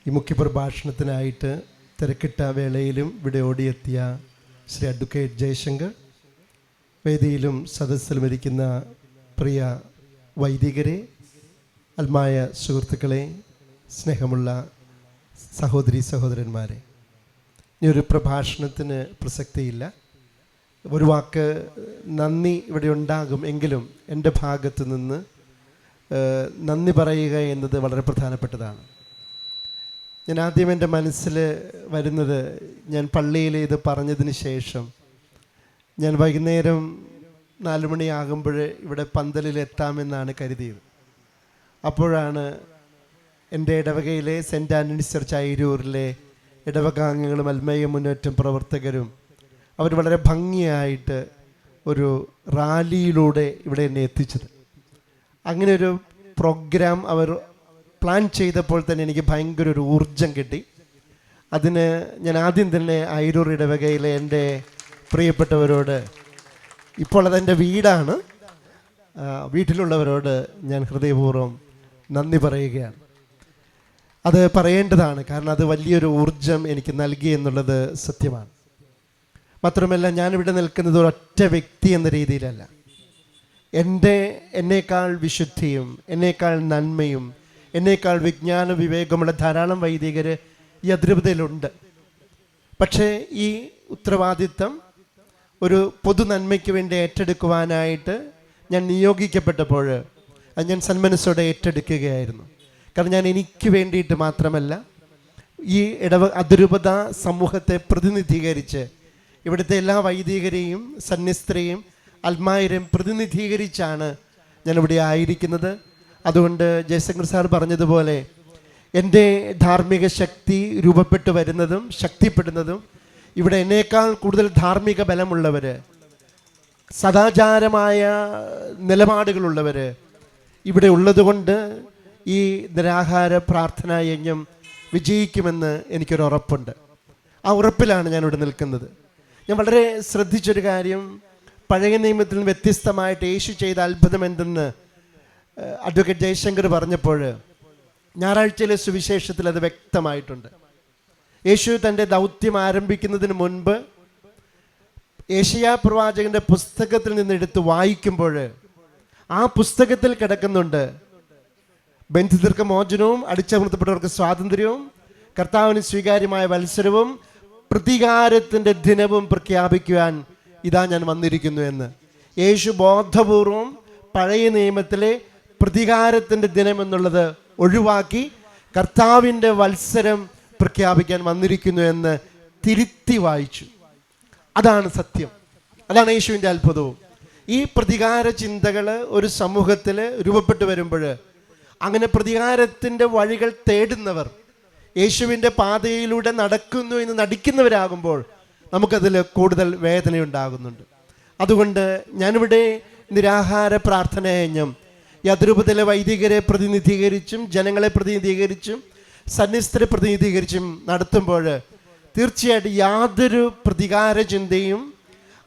ഈ മുഖ്യപ്രഭാഷണത്തിനായിട്ട് തിരക്കിട്ട വേളയിലും ഇവിടെ ഓടിയെത്തിയ ശ്രീ അഡ്വക്കേറ്റ് ജയശങ്കർ, വേദിയിലും സദസ്സിലും ഇരിക്കുന്ന പ്രിയ വൈദികരെ, ആത്മായ സുഹൃത്തുക്കളെ, സ്നേഹമുള്ള സഹോദരി സഹോദരന്മാരെ, ഇനി ഒരു പ്രഭാഷണത്തിന് പ്രസക്തിയില്ല. ഒരു വാക്ക് നന്ദി ഇവിടെ ഉണ്ടാകും. എങ്കിലും എൻ്റെ ഭാഗത്തു നിന്ന് നന്ദി പറയുക എന്നത് വളരെ പ്രധാനപ്പെട്ടതാണ്. ഞാൻ ആദ്യം എൻ്റെ മനസ്സിൽ വരുന്നത്, ഞാൻ പള്ളിയിൽ ഇത് പറഞ്ഞതിന് ശേഷം ഞാൻ വൈകുന്നേരം 4 മണിയാകുമ്പോൾ ഇവിടെ പന്തലിൽ എത്താമെന്നാണ് കരുതിയത്. അപ്പോഴാണ് എൻ്റെ ഇടവകയിലെ സെൻറ്റ് ആൻ്റണീസ് ചർച്ച് അയിരൂരിലെ ഇടവകാംഗങ്ങളും അൽമയ മുന്നേറ്റം പ്രവർത്തകരും അവർ വളരെ ഭംഗിയായിട്ട് ഒരു റാലിയിലൂടെ ഇവിടെ എന്നെ എത്തിച്ചത്. അങ്ങനെ ഒരു പ്രോഗ്രാം അവർ പ്ലാൻ ചെയ്തപ്പോൾ തന്നെ എനിക്ക് ഭയങ്കര ഒരു ഊർജം കിട്ടി. അതിന് ഞാൻ ആദ്യം തന്നെ അയിരൂർ ഇടവകയിലെ എൻ്റെ പ്രിയപ്പെട്ടവരോട്, ഇപ്പോൾ അതെൻ്റെ വീടാണ്, വീട്ടിലുള്ളവരോട് ഞാൻ ഹൃദയപൂർവ്വം നന്ദി പറയുകയാണ്. അത് പറയേണ്ടതാണ്, കാരണം അത് വലിയൊരു ഊർജം എനിക്ക് നൽകി എന്നുള്ളത് സത്യമാണ്. മാത്രമല്ല, ഞാനിവിടെ നിൽക്കുന്നത് ഒരൊറ്റ വ്യക്തി എന്ന രീതിയിലല്ല. എന്നേക്കാൾ വിശുദ്ധിയും എന്നേക്കാൾ നന്മയും എന്നേക്കാൾ വിജ്ഞാന വിവേകമുള്ള ധാരാളം വൈദികർ ഈ അതിരൂപതയിലുണ്ട്. പക്ഷേ ഈ ഉത്തരവാദിത്തം ഒരു പൊതു നന്മയ്ക്ക് വേണ്ടി ഏറ്റെടുക്കുവാനായിട്ട് ഞാൻ നിയോഗിക്കപ്പെട്ടപ്പോൾ അത് ഞാൻ സന്മനസ്സോടെ ഏറ്റെടുക്കുകയായിരുന്നു. കാരണം ഞാൻ എനിക്ക് വേണ്ടിയിട്ട് മാത്രമല്ല, ഈ അതിരൂപത സമൂഹത്തെ പ്രതിനിധീകരിച്ച് ഇവിടുത്തെ എല്ലാ വൈദികരെയും സന്യസ്തരെയും അൽമായരെയും പ്രതിനിധീകരിച്ചാണ് ഞാനിവിടെ ആയിരിക്കുന്നത്. അതുകൊണ്ട് ജയശങ്കർ സാർ പറഞ്ഞതുപോലെ എൻ്റെ ധാർമ്മിക ശക്തി രൂപപ്പെട്ടു വരുന്നതും ശക്തിപ്പെടുന്നതും ഇവിടെ എന്നേക്കാൾ കൂടുതൽ ധാർമ്മിക ബലമുള്ളവർ, സദാചാരമായ നിലപാടുകളുള്ളവർ ഇവിടെ ഉള്ളതുകൊണ്ട് ഈ നിരാഹാര പ്രാർത്ഥനാ യജ്ഞം വിജയിക്കുമെന്ന് എനിക്കൊരു ഉറപ്പുണ്ട്. ആ ഉറപ്പിലാണ് ഞാനിവിടെ നിൽക്കുന്നത്. ഞാൻ വളരെ ശ്രദ്ധിച്ചൊരു കാര്യം, പഴയ നിയമത്തിൽ നിന്ന് വ്യത്യസ്തമായിട്ട് യേശു ചെയ്ത അത്ഭുതം എന്തെന്ന് അഡ്വക്കേറ്റ് ജയശങ്കർ പറഞ്ഞപ്പോൾ ഞായറാഴ്ചയിലെ സുവിശേഷത്തിൽ അത് വ്യക്തമായിട്ടുണ്ട്. യേശു തൻ്റെ ദൗത്യം ആരംഭിക്കുന്നതിന് മുൻപ് യേശയ്യാ പ്രവാചകൻ്റെ പുസ്തകത്തിൽ നിന്ന് എടുത്ത് വായിക്കുമ്പോൾ ആ പുസ്തകത്തിൽ കിടക്കുന്നുണ്ട് ബന്ധിതർക്ക് മോചനവും അടിച്ചമർത്തപ്പെട്ടവർക്ക് സ്വാതന്ത്ര്യവും കർത്താവിന് സ്വീകാര്യമായ വത്സരവും പ്രതികാരത്തിൻ്റെ ദിനവും പ്രഖ്യാപിക്കുവാൻ ഇതാ ഞാൻ വന്നിരിക്കുന്നു എന്ന്. യേശു ബോധപൂർവം പഴയ നിയമത്തിലെ പ്രതികാരത്തിൻ്റെ ദിനം എന്നുള്ളത് ഒഴിവാക്കി കർത്താവിൻ്റെ വത്സരം പ്രഖ്യാപിക്കാൻ വന്നിരിക്കുന്നു എന്ന് തിരുത്തി വായിച്ചു. അതാണ് സത്യം, അതാണ് യേശുവിൻ്റെ അത്ഭുതവും. ഈ പ്രതികാര ചിന്തകൾ ഒരു സമൂഹത്തിൽ രൂപപ്പെട്ടു വരുമ്പോൾ, അങ്ങനെ പ്രതികാരത്തിൻ്റെ വഴികൾ തേടുന്നവർ യേശുവിൻ്റെ പാതയിലൂടെ നടക്കുന്നു എന്ന് നടിക്കുന്നവരാകുമ്പോൾ നമുക്കതിൽ കൂടുതൽ വേദനയുണ്ടാകുന്നുണ്ട്. അതുകൊണ്ട് ഞാനിവിടെ നിരാഹാര പ്രാർത്ഥനയജ്ഞം ഈ അതിരൂപതയിലെ വൈദികരെ പ്രതിനിധീകരിച്ചും ജനങ്ങളെ പ്രതിനിധീകരിച്ചും സന്യസ്തരെ പ്രതിനിധീകരിച്ചും നടത്തുമ്പോൾ തീർച്ചയായിട്ടും യാതൊരു പ്രതികാര ചിന്തയും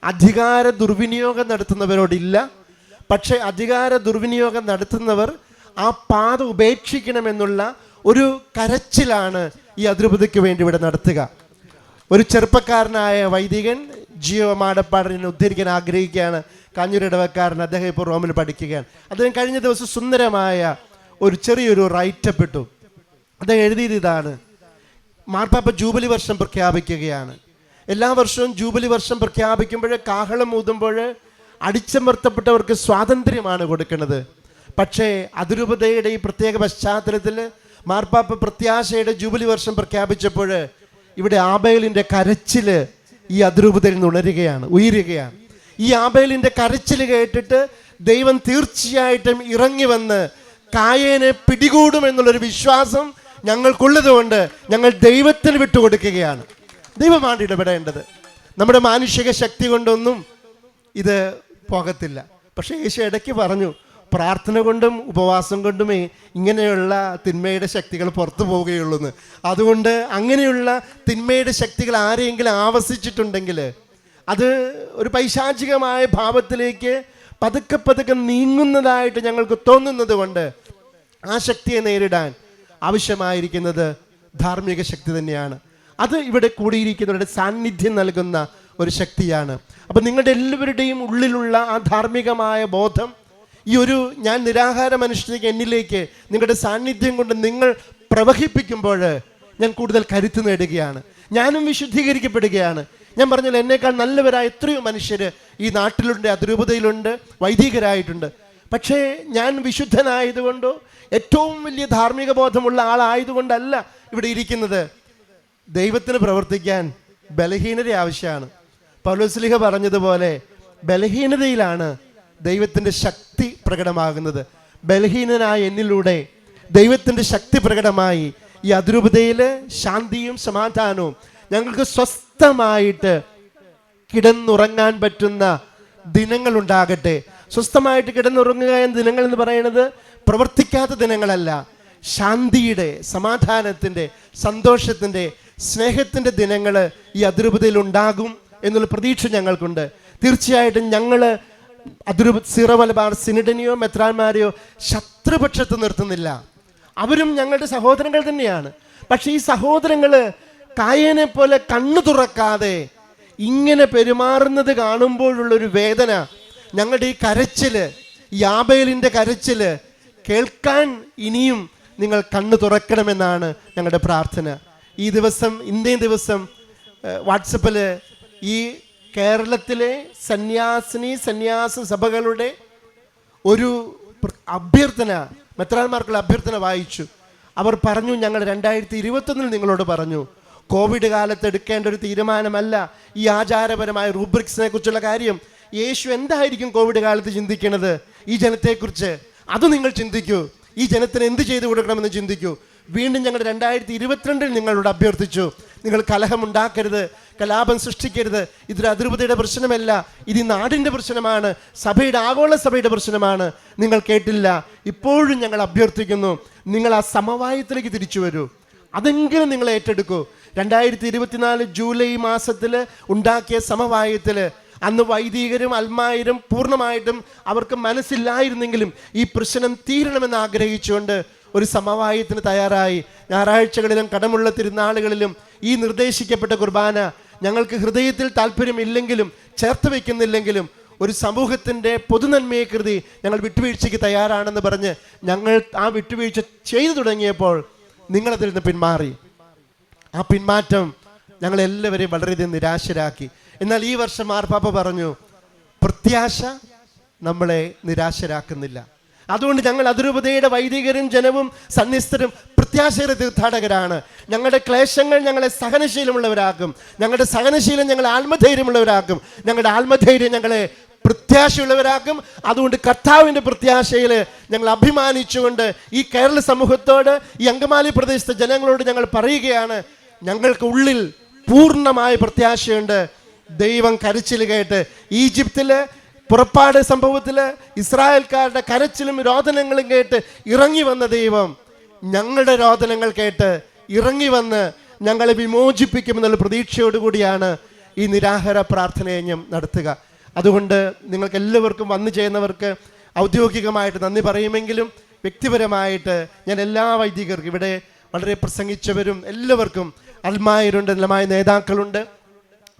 അധികാര ദുർവിനിയോഗം നടത്തുന്നവരോടില്ല. പക്ഷേ അധികാര ദുർവിനിയോഗം നടത്തുന്നവർ ആ പാത ഉപേക്ഷിക്കണമെന്നുള്ള ഒരു കരച്ചിലാണ് ഈ അതിരൂപതയ്ക്ക് വേണ്ടി ഇവിടെ നടത്തുക. ഒരു ചെറുപ്പക്കാരനായ വൈദികൻ ജിയോ മാടപ്പാടിനെ ഉദ്ധരിക്കാൻ ആഗ്രഹിക്കുകയാണ്. കാഞ്ഞൂർ ഇടവക്കാരൻ, അദ്ദേഹം ഇപ്പോൾ റോമിൽ പഠിക്കുകയാണ്. അദ്ദേഹം കഴിഞ്ഞ ദിവസം സുന്ദരമായ ഒരു ചെറിയൊരു റൈറ്റപ്പ് ഇട്ടു. അദ്ദേഹം എഴുതിയത് ഇതാണ്: മാർപ്പാപ്പ ജൂബിലി വർഷം പ്രഖ്യാപിക്കുകയാണ്. എല്ലാ വർഷവും ജൂബിലി വർഷം പ്രഖ്യാപിക്കുമ്പോൾ, കാഹളം ഊതുമ്പോൾ അടിച്ചമർത്തപ്പെട്ടവർക്ക് സ്വാതന്ത്ര്യമാണ് കൊടുക്കുന്നത്. പക്ഷേ അതിരൂപതയുടെ ഈ പ്രത്യേക പശ്ചാത്തലത്തിൽ മാർപ്പാപ്പ പ്രത്യാശയുടെ ജൂബിലി വർഷം പ്രഖ്യാപിച്ചപ്പോൾ ഇവിടെ ആബേലിൻ്റെ കരച്ചിൽ ഈ അതിരൂപതയിൽ നിന്ന് ഉയരുകയാണ്. ഈ ആബേലിൻ്റെ കരച്ചിൽ കേട്ടിട്ട് ദൈവം തീർച്ചയായിട്ടും ഇറങ്ങി വന്ന് കായേനെ പിടികൂടുമെന്നുള്ളൊരു വിശ്വാസം ഞങ്ങൾക്കുള്ളത് കൊണ്ട് ഞങ്ങൾ ദൈവത്തിന് വിട്ടുകൊടുക്കുകയാണ്. ദൈവമാണ് ഇടപെടേണ്ടത്. നമ്മുടെ മാനുഷിക ശക്തി കൊണ്ടൊന്നും ഇത് പോകത്തില്ല. പക്ഷേ യേശു ഇടയ്ക്ക് പറഞ്ഞു, പ്രാർത്ഥന കൊണ്ടും ഉപവാസം കൊണ്ടുമേ ഇങ്ങനെയുള്ള തിന്മയുടെ ശക്തികൾ പുറത്തു പോവുകയുള്ളൂ എന്ന്. അതുകൊണ്ട് അങ്ങനെയുള്ള തിന്മയുടെ ശക്തികൾ ആരെയെങ്കിലും ആവസിച്ചിട്ടുണ്ടെങ്കിൽ അത് ഒരു പൈശാചികമായ ഭാവത്തിലേക്ക് പതുക്കെ പതുക്കെ നീങ്ങുന്നതായിട്ട് ഞങ്ങൾക്ക് തോന്നുന്നത് കൊണ്ട് ആ ശക്തിയെ നേരിടാൻ ആവശ്യമായിരിക്കുന്നത് ധാർമ്മിക ശക്തി തന്നെയാണ്. അത് ഇവിടെ കൂടിയിരിക്കുന്നവരുടെ സാന്നിധ്യം നൽകുന്ന ഒരു ശക്തിയാണ്. അപ്പം നിങ്ങളുടെ എല്ലാവരുടെയും ഉള്ളിലുള്ള ആ ധാർമ്മികമായ ബോധം ഈ ഒരു ഞാൻ നിരാഹാരം അനുഷ്ഠിക്കുക എന്നിലേക്ക് നിങ്ങളുടെ സാന്നിധ്യം കൊണ്ട് നിങ്ങൾ പ്രവഹിപ്പിക്കുമ്പോൾ ഞാൻ കൂടുതൽ കരുത്ത് നേടുകയാണ്, ഞാനും വിശുദ്ധീകരിക്കപ്പെടുകയാണ്. ഞാൻ പറഞ്ഞാൽ എന്നേക്കാൾ നല്ലവരായ എത്രയോ മനുഷ്യർ ഈ നാട്ടിലുണ്ട്, അതിരൂപതയിലുണ്ട്, വൈദികരായിട്ടുണ്ട്. പക്ഷേ ഞാൻ വിശുദ്ധനായതുകൊണ്ടോ ഏറ്റവും വലിയ ധാർമ്മിക ബോധമുള്ള ആളായതുകൊണ്ടല്ല ഇവിടെ ഇരിക്കുന്നത്. ദൈവത്തിന് പ്രവർത്തിക്കാൻ ബലഹീനത ആവശ്യമാണ്. പൗലോസ്ലീഹ പറഞ്ഞതുപോലെ ബലഹീനതയിലാണ് ദൈവത്തിൻ്റെ ശക്തി പ്രകടമാകുന്നത്. ബലഹീനനായ എന്നിലൂടെ ദൈവത്തിൻ്റെ ശക്തി പ്രകടമായി ഈ അതിരൂപതയിൽ ശാന്തിയും സമാധാനവും ഞങ്ങൾക്ക് സ്വസ്ഥമായിട്ട് കിടന്നുറങ്ങാൻ പറ്റുന്ന ദിനങ്ങളുണ്ടാകട്ടെ. സ്വസ്ഥമായിട്ട് കിടന്നുറങ്ങുക എന്ന ദിനങ്ങൾ എന്ന് പറയുന്നത് പ്രവർത്തിക്കാത്ത ദിനങ്ങളല്ല, ശാന്തിയുടെ, സമാധാനത്തിൻ്റെ, സന്തോഷത്തിൻ്റെ, സ്നേഹത്തിൻ്റെ ദിനങ്ങൾ ഈ അതിരൂപതയിൽ ഉണ്ടാകും എന്നുള്ള പ്രതീക്ഷ ഞങ്ങൾക്കുണ്ട്. തീർച്ചയായിട്ടും ഞങ്ങൾ സീറോ മലബാർ സിനഡിനെയോ മെത്രാന്മാരെയോ ശത്രുപക്ഷത്ത് നിർത്തുന്നില്ല. അവരും ഞങ്ങളുടെ സഹോദരങ്ങൾ തന്നെയാണ്. പക്ഷേ ഈ സഹോദരങ്ങൾ കായേനെ പോലെ കണ്ണു തുറക്കാതെ ഇങ്ങനെ പെരുമാറുന്നത് കാണുമ്പോഴുള്ളൊരു വേദന, ഞങ്ങളുടെ ഈ കരച്ചില്, ഈ ആബേലിൻ്റെ കരച്ചില് കേൾക്കാൻ ഇനിയും നിങ്ങൾ കണ്ണു തുറക്കണമെന്നാണ് ഞങ്ങളുടെ പ്രാർത്ഥന. ഈ ദിവസം, ഇന്ത്യൻ ദിവസം, വാട്സപ്പിൽ ഈ കേരളത്തിലെ സന്യാസ സഭകളുടെ ഒരു അഭ്യർത്ഥന, മെത്രാന്മാർക്കുള്ള അഭ്യർത്ഥന വായിച്ചു. അവർ പറഞ്ഞു, ഞങ്ങൾ 2021 നിങ്ങളോട് പറഞ്ഞു, കോവിഡ് കാലത്ത് എടുക്കേണ്ട ഒരു തീരുമാനമല്ല ഈ ആചാരപരമായ റൂബ്രിക്സിനെ കുറിച്ചുള്ള കാര്യം. യേശു എന്തായിരിക്കും കോവിഡ് കാലത്ത് ചിന്തിക്കുന്നത് ഈ ജനത്തെക്കുറിച്ച്? അത് നിങ്ങൾ ചിന്തിക്കൂ. ഈ ജനത്തിന് എന്ത് ചെയ്തു കൊടുക്കണമെന്ന് ചിന്തിക്കൂ. വീണ്ടും ഞങ്ങൾ 2022 നിങ്ങളോട് അഭ്യർത്ഥിച്ചു, നിങ്ങൾ കലഹമുണ്ടാക്കരുത്, കലാപം സൃഷ്ടിക്കരുത്. ഇതൊരു അതിരൂപതയുടെ പ്രശ്നമല്ല, ഇത് നാടിൻ്റെ പ്രശ്നമാണ്, സഭയുടെ, ആഗോള സഭയുടെ പ്രശ്നമാണ്. നിങ്ങൾ കേട്ടില്ല. ഇപ്പോഴും ഞങ്ങൾ അഭ്യർത്ഥിക്കുന്നു, നിങ്ങൾ ആ സമവായത്തിലേക്ക് തിരിച്ചു വരൂ. അതെങ്കിലും നിങ്ങൾ ഏറ്റെടുക്കൂ. 2024 ജൂലൈ മാസത്തിൽ ഉണ്ടാക്കിയ സമവായത്തിൽ അന്ന് വൈദികരും അൽമായരും പൂർണ്ണമായിട്ടും അവർക്ക് മനസ്സില്ലായിരുന്നെങ്കിലും ഈ പ്രശ്നം തീരണമെന്ന് ആഗ്രഹിച്ചുകൊണ്ട് ഒരു സമവായത്തിന് തയ്യാറായി. ഞായറാഴ്ചകളിലും കടമുള്ള തിരുനാളുകളിലും ഈ നിർദ്ദേശിക്കപ്പെട്ട കുർബാന ഞങ്ങൾക്ക് ഹൃദയത്തിൽ താല്പര്യമില്ലെങ്കിലും ചേർത്ത് വയ്ക്കുന്നില്ലെങ്കിലും ഒരു സമൂഹത്തിൻ്റെ പൊതുനന്മയെ കരുതി ഞങ്ങൾ വിട്ടുവീഴ്ചയ്ക്ക് തയ്യാറാണെന്ന് പറഞ്ഞ് ഞങ്ങൾ ആ വിട്ടുവീഴ്ച ചെയ്തു തുടങ്ങിയപ്പോൾ നിങ്ങളതിൽ നിന്ന് പിന്മാറി. ആ പിന്മാറ്റം ഞങ്ങളെല്ലാവരെയും വളരെയധികം നിരാശരാക്കി. എന്നാൽ ഈ വർഷം മാർപ്പാപ്പ പറഞ്ഞു, പ്രത്യാശ നമ്മളെ നിരാശരാക്കുന്നില്ല. അതുകൊണ്ട് ഞങ്ങൾ അതിരൂപതയുടെ വൈദികരും ജനവും സന്യസ്തരും പ്രത്യാശയുടെ തീർത്ഥാടകരാണ്. ഞങ്ങളുടെ ക്ലേശങ്ങൾ ഞങ്ങളെ സഹനശീലമുള്ളവരാക്കും, ഞങ്ങളുടെ സഹനശീലം ഞങ്ങളെ ആത്മധൈര്യമുള്ളവരാക്കും, ഞങ്ങളുടെ ആത്മധൈര്യം ഞങ്ങളെ പ്രത്യാശയുള്ളവരാക്കും. അതുകൊണ്ട് കർത്താവിൻ്റെ പ്രത്യാശയിൽ ഞങ്ങൾ അഭിമാനിച്ചുകൊണ്ട് ഈ കേരള സമൂഹത്തോട്, ഈ അങ്കമാലി പ്രദേശത്തെ ജനങ്ങളോട് ഞങ്ങൾ പറയുകയാണ്, ഞങ്ങൾക്ക് ഉള്ളിൽ പൂർണ്ണമായ പ്രത്യാശയുണ്ട്. ദൈവം കരച്ചിൽ കേട്ട് ഈജിപ്തിൽ പുറപ്പാട് സംഭവത്തിൽ ഇസ്രായേൽക്കാരുടെ കരച്ചിലും രോദനങ്ങളും കേട്ട് ഇറങ്ങി വന്ന ദൈവം ഞങ്ങളുടെ രോദനങ്ങൾ കേട്ട് ഇറങ്ങി വന്ന് ഞങ്ങളെ വിമോചിപ്പിക്കുമെന്നുള്ള പ്രതീക്ഷയോടുകൂടിയാണ് ഈ നിരാഹാര പ്രാർത്ഥനയെ ഞാൻ നടത്തുക. അതുകൊണ്ട് നിങ്ങൾക്ക് എല്ലാവർക്കും വന്നു ചെയ്യുന്നവർക്ക് ഔദ്യോഗികമായിട്ട് നന്ദി പറയുമെങ്കിലും വ്യക്തിപരമായിട്ട് ഞാൻ എല്ലാ വൈദികർക്കും, ഇവിടെ വളരെ പ്രസംഗിച്ചവരും എല്ലാവർക്കും, അൽമായരുണ്ട്, അൽമായ നേതാക്കളുണ്ട്,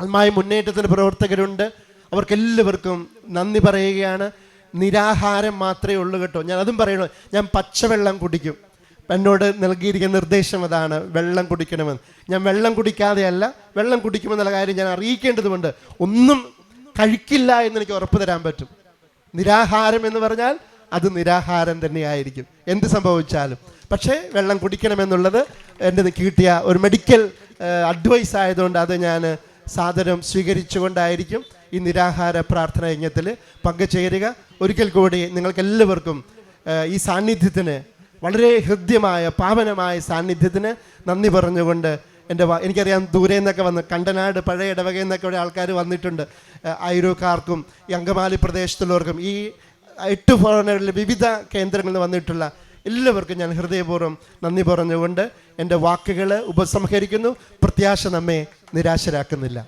അൽമായ മുന്നേറ്റത്തിൻ്റെ പ്രവർത്തകരുണ്ട്, അവർക്കെല്ലാവർക്കും നന്ദി പറയുകയാണ്. നിരാഹാരം മാത്രമേ ഉള്ളൂ കേട്ടോ. ഞാൻ അതും പറയണോ, ഞാൻ പച്ചവെള്ളം കുടിക്കും. എന്നോട് നൽകിയിരിക്കുന്ന നിർദ്ദേശം അതാണ്, വെള്ളം കുടിക്കണമെന്ന്. ഞാൻ വെള്ളം കുടിക്കാതെയല്ല, വെള്ളം കുടിക്കുമെന്നുള്ള കാര്യം ഞാൻ അറിയിക്കേണ്ടതുകൊണ്ട് ഒന്നും കഴിക്കില്ല എന്ന് എനിക്ക് ഉറപ്പ് തരാൻ പറ്റും. നിരാഹാരം എന്ന് പറഞ്ഞാൽ അത് നിരാഹാരം തന്നെയായിരിക്കും എന്ത് സംഭവിച്ചാലും. പക്ഷേ വെള്ളം കുടിക്കണമെന്നുള്ളത് എൻ്റെ കിട്ടിയ ഒരു മെഡിക്കൽ അഡ്വൈസ് ആയതുകൊണ്ട് അത് ഞാൻ സാദരം സ്വീകരിച്ചുകൊണ്ടായിരിക്കും ഈ നിരാഹാര പ്രാർത്ഥന യജ്ഞത്തിൽ പങ്കുചേരുക. ഒരിക്കൽ കൂടി നിങ്ങൾക്കെല്ലാവർക്കും ഈ സാന്നിധ്യത്തിന്, വളരെ ഹൃദ്യമായ പാവനമായ സാന്നിധ്യത്തിന് നന്ദി പറഞ്ഞുകൊണ്ട് എനിക്കറിയാം ദൂരെ നിന്നൊക്കെ വന്ന് കണ്ടനാട് പഴയ ഇടവകയിൽ നിന്നൊക്കെ ഇവിടെ ആൾക്കാർ വന്നിട്ടുണ്ട്. അയിരൂക്കാർക്കും ഈ അങ്കമാലി പ്രദേശത്തുള്ളവർക്കും ഈ 8 ഫോറനറിലെ വിവിധ കേന്ദ്രങ്ങളിൽ നിന്ന് വന്നിട്ടുള്ള എല്ലാവർക്കും ഞാൻ ഹൃദയപൂർവ്വം നന്ദി പറഞ്ഞുകൊണ്ട് എൻ്റെ വാക്കുകൾ ഉപസംഹരിക്കുന്നു. പ്രത്യാശ നമ്മെ നിരാശരാക്കുന്നില്ല.